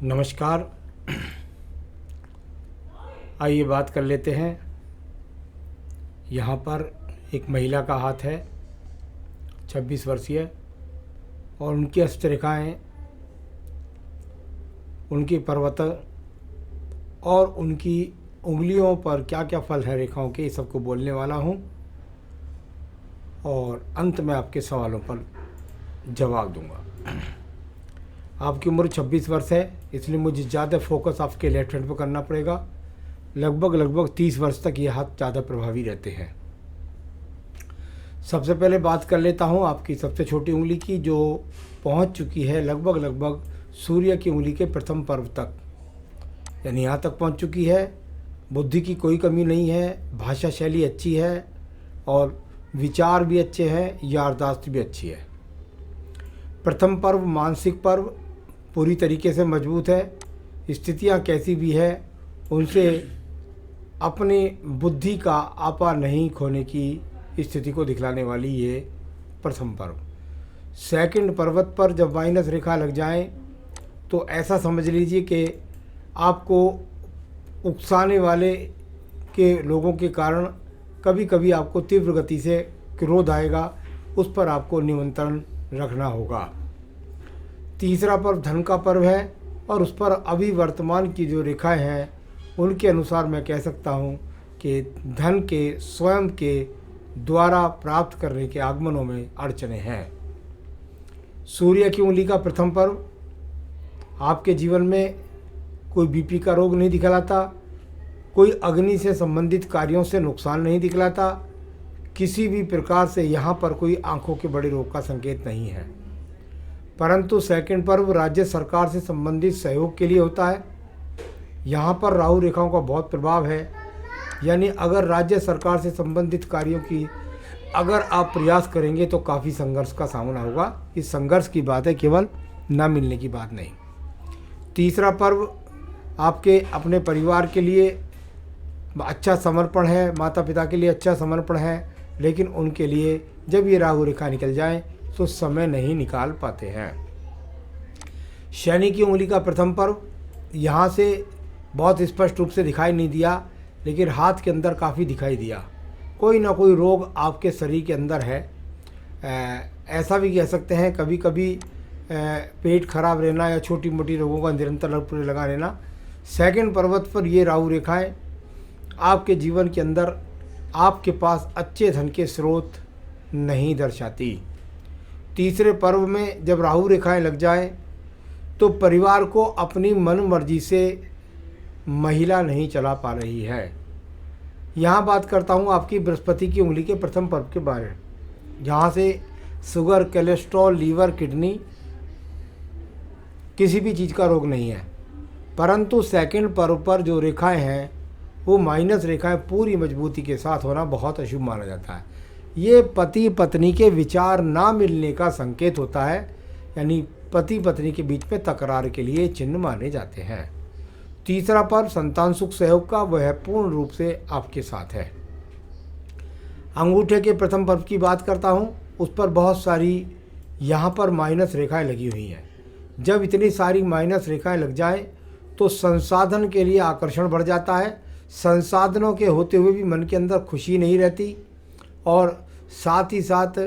नमस्कार। आइए बात कर लेते हैं। यहाँ पर एक महिला का हाथ है, 26 वर्षीय, और उनकी हस्तरेखाएँ, उनकी पर्वत और उनकी उंगलियों पर क्या क्या फल है रेखाओं के, ये सबको बोलने वाला हूँ और अंत में आपके सवालों पर जवाब दूंगा। आपकी उम्र 26 वर्ष है, इसलिए मुझे ज़्यादा फोकस आपके लेफ्ट हैंड पर करना पड़ेगा। लगभग 30 वर्ष तक ये हाथ ज़्यादा प्रभावी रहते हैं। सबसे पहले बात कर लेता हूँ आपकी सबसे छोटी उंगली की, जो पहुँच चुकी है लगभग सूर्य की उंगली के प्रथम पर्व तक, यानी यहाँ तक पहुँच चुकी है। बुद्धि की कोई कमी नहीं है, भाषा शैली अच्छी है और विचार भी अच्छे हैं, याददाश्त भी अच्छी है। प्रथम पर्व मानसिक पर्व पूरी तरीके से मजबूत है। स्थितियाँ कैसी भी है उनसे अपनी बुद्धि का आपा नहीं खोने की स्थिति को दिखलाने वाली ये प्रथम पर्व। सेकंड पर्वत पर जब माइनस रेखा लग जाए तो ऐसा समझ लीजिए कि आपको उकसाने वाले के लोगों के कारण कभी कभी आपको तीव्र गति से क्रोध आएगा, उस पर आपको नियंत्रण रखना होगा। तीसरा पर्व धन का पर्व है और उस पर अभी वर्तमान की जो रेखाएं हैं उनके अनुसार मैं कह सकता हूं कि धन के स्वयं के द्वारा प्राप्त करने के आगमनों में अड़चने हैं। सूर्य की उंगली का प्रथम पर्व आपके जीवन में कोई बीपी का रोग नहीं दिखलाता, कोई अग्नि से संबंधित कार्यों से नुकसान नहीं दिखलाता, किसी भी प्रकार से यहाँ पर कोई आंखों के बड़े रोग का संकेत नहीं है। परंतु सेकंड पर्व राज्य सरकार से संबंधित सहयोग के लिए होता है। यहाँ पर राहु रेखाओं का बहुत प्रभाव है, यानी अगर राज्य सरकार से संबंधित कार्यों की अगर आप प्रयास करेंगे तो काफ़ी संघर्ष का सामना होगा। इस संघर्ष की बात है, केवल ना मिलने की बात नहीं। तीसरा पर्व आपके अपने परिवार के लिए अच्छा समर्पण है, माता पिता के लिए अच्छा समर्पण है, लेकिन उनके लिए जब ये राहु रेखा निकल जाए तो समय नहीं निकाल पाते हैं। शनि की उंगली का प्रथम पर्व यहाँ से बहुत स्पष्ट रूप से दिखाई नहीं दिया, लेकिन हाथ के अंदर काफ़ी दिखाई दिया। कोई ना कोई रोग आपके शरीर के अंदर है। ऐसा भी कह सकते हैं कभी कभी पेट खराब रहना या छोटी मोटी रोगों का निरंतर पूरे लगा रहना। सेकंड पर्वत पर ये राहु रेखाएं आपके जीवन के अंदर आपके पास अच्छे धन के स्रोत नहीं दर्शाती। तीसरे पर्व में जब राहु रेखाएं लग जाएं तो परिवार को अपनी मन मर्जी से महिला नहीं चला पा रही है। यहाँ बात करता हूँ आपकी बृहस्पति की उंगली के प्रथम पर्व के बारे में, जहाँ से शुगर, कोलेस्ट्रॉल, लीवर, किडनी, किसी भी चीज़ का रोग नहीं है। परंतु सेकंड पर्व पर जो रेखाएं हैं वो माइनस रेखाएं पूरी मजबूती के साथ होना बहुत अशुभ माना जाता है। ये पति पत्नी के विचार ना मिलने का संकेत होता है, यानी पति पत्नी के बीच में तकरार के लिए चिन्ह माने जाते हैं। तीसरा पर्व संतान सुख सहयोग का, वह पूर्ण रूप से आपके साथ है। अंगूठे के प्रथम पर्व की बात करता हूँ, उस पर बहुत सारी यहाँ पर माइनस रेखाएं लगी हुई हैं। जब इतनी सारी माइनस रेखाएं लग जाएं तो संसाधन के लिए आकर्षण बढ़ जाता है। संसाधनों के होते हुए भी मन के अंदर खुशी नहीं रहती और साथ ही साथ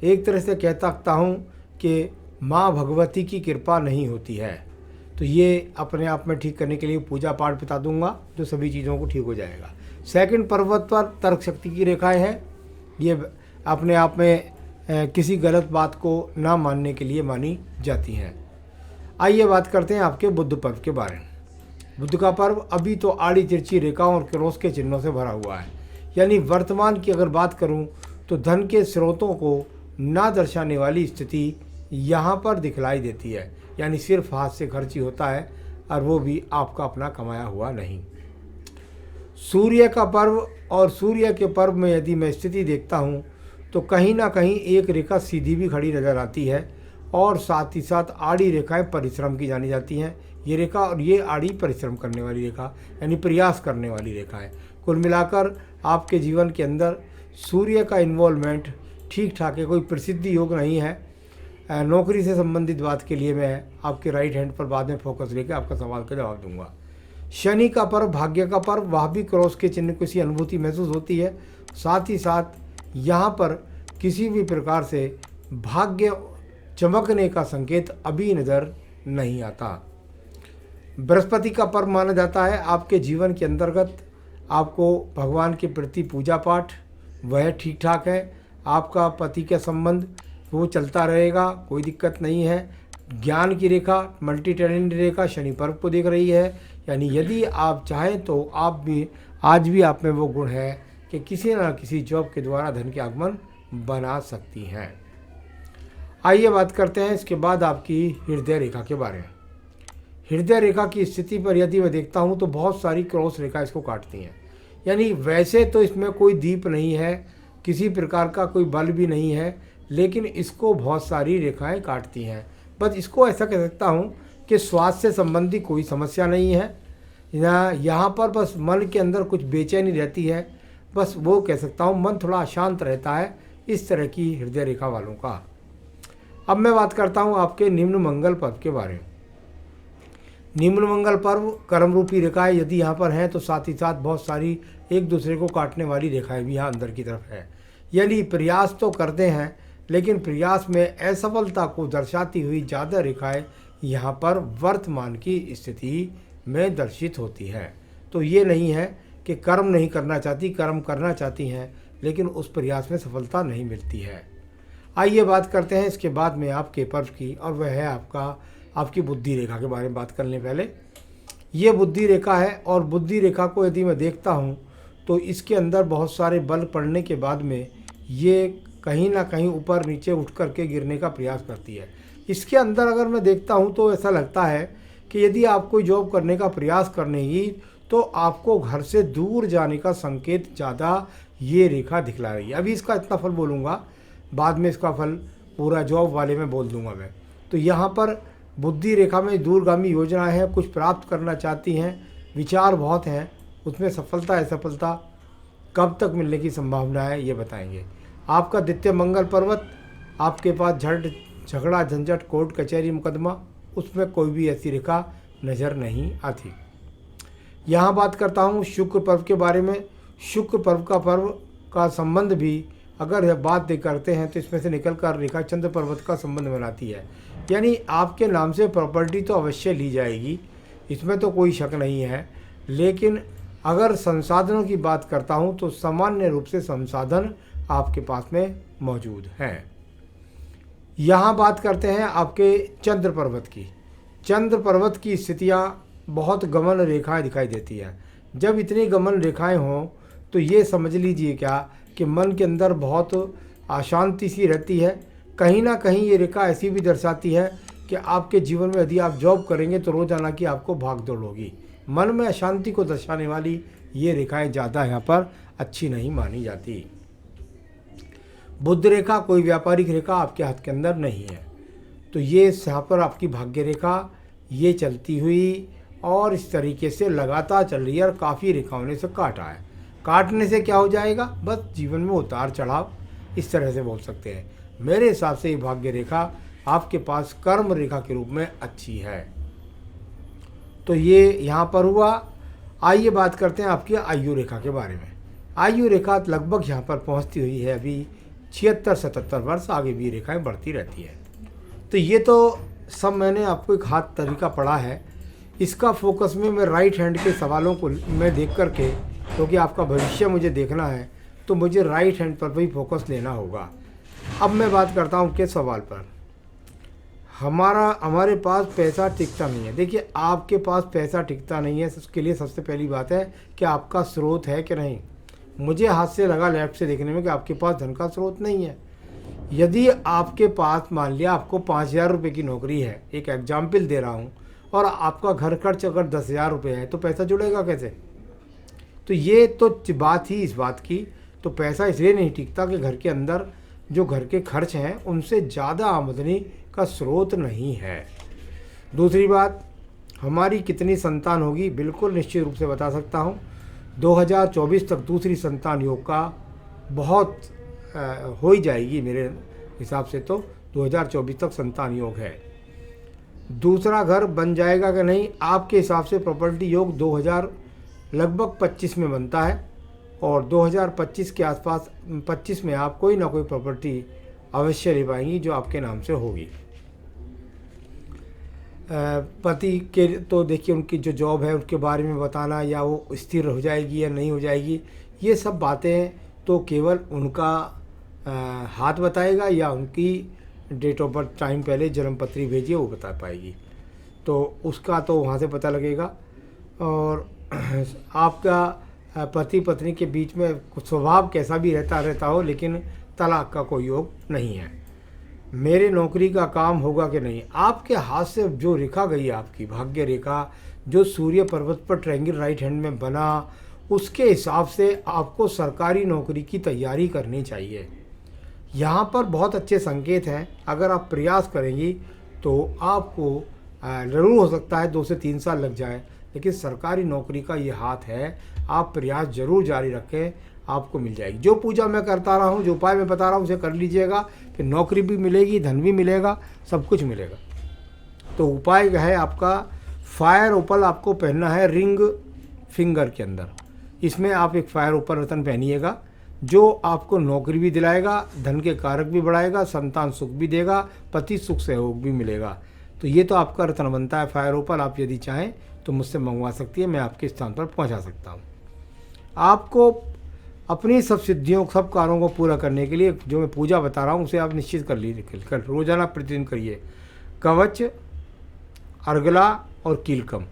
एक तरह से कह सकता हूँ कि माँ भगवती की कृपा नहीं होती है। तो ये अपने आप में ठीक करने के लिए पूजा पाठ बता दूंगा, जो सभी चीज़ों को ठीक हो जाएगा। सेकंड पर्वत पर तर्क शक्ति की रेखाएं हैं। ये अपने आप में किसी गलत बात को ना मानने के लिए मानी जाती हैं। आइए बात करते हैं आपके बुध पर्व के बारे में। बुध का पर्व अभी तो आड़ी तिरछी रेखाओं और क्रॉस के चिन्हों से भरा हुआ है, यानी वर्तमान की अगर बात करूं तो धन के स्रोतों को ना दर्शाने वाली स्थिति यहाँ पर दिखलाई देती है, यानी सिर्फ हाथ से खर्ची होता है और वो भी आपका अपना कमाया हुआ नहीं। सूर्य का पर्व और सूर्य के पर्व में यदि मैं स्थिति देखता हूँ तो कहीं ना कहीं एक रेखा सीधी भी खड़ी नजर आती है और साथ ही साथ आड़ी रेखाएं परिश्रम की जानी जाती हैं। ये रेखा और ये आड़ी परिश्रम करने वाली रेखा, यानी प्रयास करने वाली रेखा है। कुल मिलाकर आपके जीवन के अंदर सूर्य का इन्वॉल्वमेंट ठीक ठाक है, कोई प्रसिद्धि योग नहीं है। नौकरी से संबंधित बात के लिए मैं आपके राइट हैंड पर बाद में फोकस लेकर आपका सवाल का जवाब दूंगा। शनि का पर्व, भाग्य का पर्व, वह भी क्रॉस के चिन्ह की सी अनुभूति महसूस होती है। साथ ही साथ यहाँ पर किसी भी प्रकार से भाग्य चमकने का संकेत अभी नज़र नहीं आता। बृहस्पति का पर्व माना जाता है। आपके जीवन के अंतर्गत आपको भगवान के प्रति पूजा पाठ वह ठीक ठाक है। आपका पति का संबंध वो चलता रहेगा, कोई दिक्कत नहीं है। ज्ञान की रेखा, मल्टी टैलेंट रेखा शनि पर्व को देख रही है, यानी यदि आप चाहें तो आप भी आज भी आप में वो गुण है कि किसी न किसी जॉब के द्वारा धन के आगमन बना सकती हैं। आइए बात करते हैं इसके बाद आपकी हृदय रेखा के बारे में। हृदय रेखा की स्थिति पर यदि मैं देखता हूँ तो बहुत सारी क्रॉस रेखा इसको काटती हैं। यानी वैसे तो इसमें कोई दीप नहीं है, किसी प्रकार का कोई बल भी नहीं है, लेकिन इसको बहुत सारी रेखाएं काटती हैं। बस इसको ऐसा कह सकता हूँ कि स्वास्थ्य से संबंधी कोई समस्या नहीं है। यहाँ पर बस मन के अंदर कुछ बेचैनी रहती है, बस वो कह सकता हूँ मन थोड़ा अशांत रहता है, इस तरह की हृदय रेखा वालों का। अब मैं बात करता हूँ आपके निम्न मंगल पर्व के बारे में। निम्न मंगल पर्व कर्म रूपी रेखाएं यदि यहाँ पर हैं तो साथ ही साथ बहुत सारी एक दूसरे को काटने वाली रेखाएं भी यहाँ अंदर की तरफ है। यानी प्रयास तो करते हैं, लेकिन प्रयास में असफलता को दर्शाती हुई ज़्यादा रेखाएं यहाँ पर वर्तमान की स्थिति में दर्शित होती है। तो ये नहीं है कि कर्म नहीं करना चाहती, कर्म करना चाहती हैं, लेकिन उस प्रयास में सफलता नहीं मिलती है। आइए बात करते हैं इसके बाद में आपके पर्व की, और वह है आपकी बुद्धि रेखा के बारे में बात करने पहले। ये बुद्धि रेखा है, और बुद्धि रेखा को यदि मैं देखता हूँ तो इसके अंदर बहुत सारे बल पड़ने के बाद में ये कहीं ना कहीं ऊपर नीचे उठ करके गिरने का प्रयास करती है। इसके अंदर अगर मैं देखता हूँ तो ऐसा लगता है कि यदि आप कोई जॉब करने का प्रयास करने ही तो आपको घर से दूर जाने का संकेत ज़्यादा ये रेखा दिखला रही है। अभी इसका इतना फल बोलूँगा, बाद में इसका फल पूरा जॉब वाले में बोल दूँगा मैं। तो यहाँ पर बुद्धि रेखा में दूरगामी योजनाएं हैं, कुछ प्राप्त करना चाहती हैं, विचार बहुत हैं, उसमें सफलता असफलता कब तक मिलने की संभावना है ये बताएंगे। आपका द्वितीय मंगल पर्वत, आपके पास झगड़ा झंझट कोर्ट कचहरी मुकदमा, उसमें कोई भी ऐसी रेखा नज़र नहीं आती। यहाँ बात करता हूँ शुक्र पर्व के बारे में। शुक्र पर्व का संबंध भी अगर बात करते हैं तो इसमें से निकल कर रेखा चंद्र पर्वत का संबंध बनाती है। यानी आपके नाम से प्रॉपर्टी तो अवश्य ली जाएगी, इसमें तो कोई शक नहीं है, लेकिन अगर संसाधनों की बात करता हूं तो सामान्य रूप से संसाधन आपके पास में मौजूद हैं। यहाँ बात करते हैं आपके चंद्र पर्वत की। चंद्र पर्वत की स्थितियाँ बहुत गमन रेखाएं दिखाई देती हैं। जब इतनी गमन रेखाएं हों तो ये समझ लीजिए क्या कि मन के अंदर बहुत अशांति सी रहती है। कहीं ना कहीं ये रेखा ऐसी भी दर्शाती है कि आपके जीवन में यदि आप जॉब करेंगे तो रोजाना की आपको भागदौड़ होगी। मन में अशांति को दर्शाने वाली ये रेखाएं ज़्यादा यहाँ पर अच्छी नहीं मानी जाती। बुध रेखा कोई व्यापारिक रेखा आपके हाथ के अंदर नहीं है, तो ये यहाँ पर आपकी भाग्य रेखा ये चलती हुई और इस तरीके से लगातार चल रही है, और काफ़ी रेखाओं ने इसे काटा है। काटने से क्या हो जाएगा, बस जीवन में उतार चढ़ाव, इस तरह से बोल सकते हैं। मेरे हिसाब से ये भाग्य रेखा आपके पास कर्म रेखा के रूप में अच्छी है। तो ये यहाँ पर हुआ। आइए बात करते हैं आपकी आयु रेखा के बारे में। आयु रेखा लगभग यहाँ पर पहुँचती हुई है, अभी 76-77 वर्ष, आगे भी रेखाएं बढ़ती रहती है। तो ये तो सब मैंने आपको एक हाथ तरीका पढ़ा है। इसका फोकस में मैं राइट हैंड के सवालों को मैं देख करके, क्योंकि आपका भविष्य मुझे देखना है तो मुझे राइट हैंड पर भी फोकस लेना होगा। अब मैं बात करता हूँ किस सवाल पर। हमारे पास पैसा टिकता नहीं है। देखिए, आपके पास पैसा टिकता नहीं है, उसके लिए सबसे पहली बात है कि आपका स्रोत है कि नहीं। मुझे हाथ से लगा लेफ्ट से देखने में कि आपके पास धन का स्रोत नहीं है। यदि आपके पास मान लिया आपको 5,000 रुपये की नौकरी है, एक एग्जाम्पल दे रहा हूँ, और आपका घर खर्च अगर 10,000 रुपये है तो पैसा जुड़ेगा कैसे। तो ये तो बात ही इस बात की। तो पैसा इसलिए नहीं टिकता कि घर के अंदर जो घर के खर्च हैं उनसे ज़्यादा आमदनी का स्रोत नहीं है। दूसरी बात, हमारी कितनी संतान होगी, बिल्कुल निश्चित रूप से बता सकता हूँ। 2024 तक दूसरी संतान योग का बहुत हो ही जाएगी मेरे हिसाब से। तो 2024 तक संतान योग है। दूसरा घर बन जाएगा कि नहीं, आपके हिसाब से प्रॉपर्टी योग 2025 में बनता है और 2025 के आसपास 25 में आप कोई ना कोई प्रॉपर्टी अवश्य ले पाएंगी जो आपके नाम से होगी। पति के तो देखिए उनकी जो जॉब है उनके बारे में बताना, या वो स्थिर हो जाएगी या नहीं हो जाएगी, ये सब बातें तो केवल उनका हाथ बताएगा या उनकी डेट ऑफ बर्थ टाइम पहले जन्म पत्री भेजिए वो बता पाएगी, तो उसका तो वहाँ से पता लगेगा। और आपका पति पत्नी के बीच में स्वभाव कैसा भी रहता हो, लेकिन तलाक का कोई योग नहीं है। मेरे नौकरी का काम होगा कि नहीं, आपके हाथ से जो रेखा गई आपकी भाग्य रेखा, जो सूर्य पर्वत पर ट्रायंगल राइट हैंड में बना, उसके हिसाब से आपको सरकारी नौकरी की तैयारी करनी चाहिए। यहाँ पर बहुत अच्छे संकेत हैं, अगर आप प्रयास करेंगी तो आपको ज़रूर हो सकता है 2 से 3 साल लग जाए, लेकिन सरकारी नौकरी का ये हाथ है। आप प्रयास जरूर जारी रखें, आपको मिल जाएगी। जो पूजा मैं करता रहा हूँ, जो उपाय मैं बता रहा हूँ, उसे कर लीजिएगा, फिर नौकरी भी मिलेगी, धन भी मिलेगा, सब कुछ मिलेगा। तो उपाय है आपका, फायर ओपल आपको पहनना है रिंग फिंगर के अंदर। इसमें आप एक फायर ओपल रतन पहनिएगा, जो आपको नौकरी भी दिलाएगा, धन के कारक भी बढ़ाएगा, संतान सुख भी देगा, पति सुख सहयोग भी मिलेगा। तो ये तो आपका रत्न बनता है फायर ओपल। आप यदि चाहें तो मुझसे मंगवा सकती है, मैं आपके स्थान पर पहुंचा सकता हूं। आपको अपनी सब सिद्धियों, सब कार्यों को पूरा करने के लिए जो मैं पूजा बता रहा हूं उसे आप निश्चित कर लीजिए, रोजाना प्रतिदिन करिए। कवच, अर्गला और कीलकम,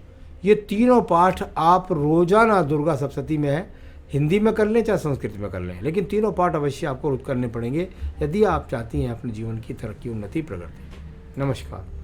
ये तीनों पाठ आप रोजाना, दुर्गा सप्तशती में है, हिंदी में कर लें चाहे संस्कृत में कर लें, लेकिन तीनों पाठ अवश्य आपको करने पड़ेंगे यदि आप चाहती हैं अपने जीवन की तरक्की, उन्नति, प्रगति। नमस्कार।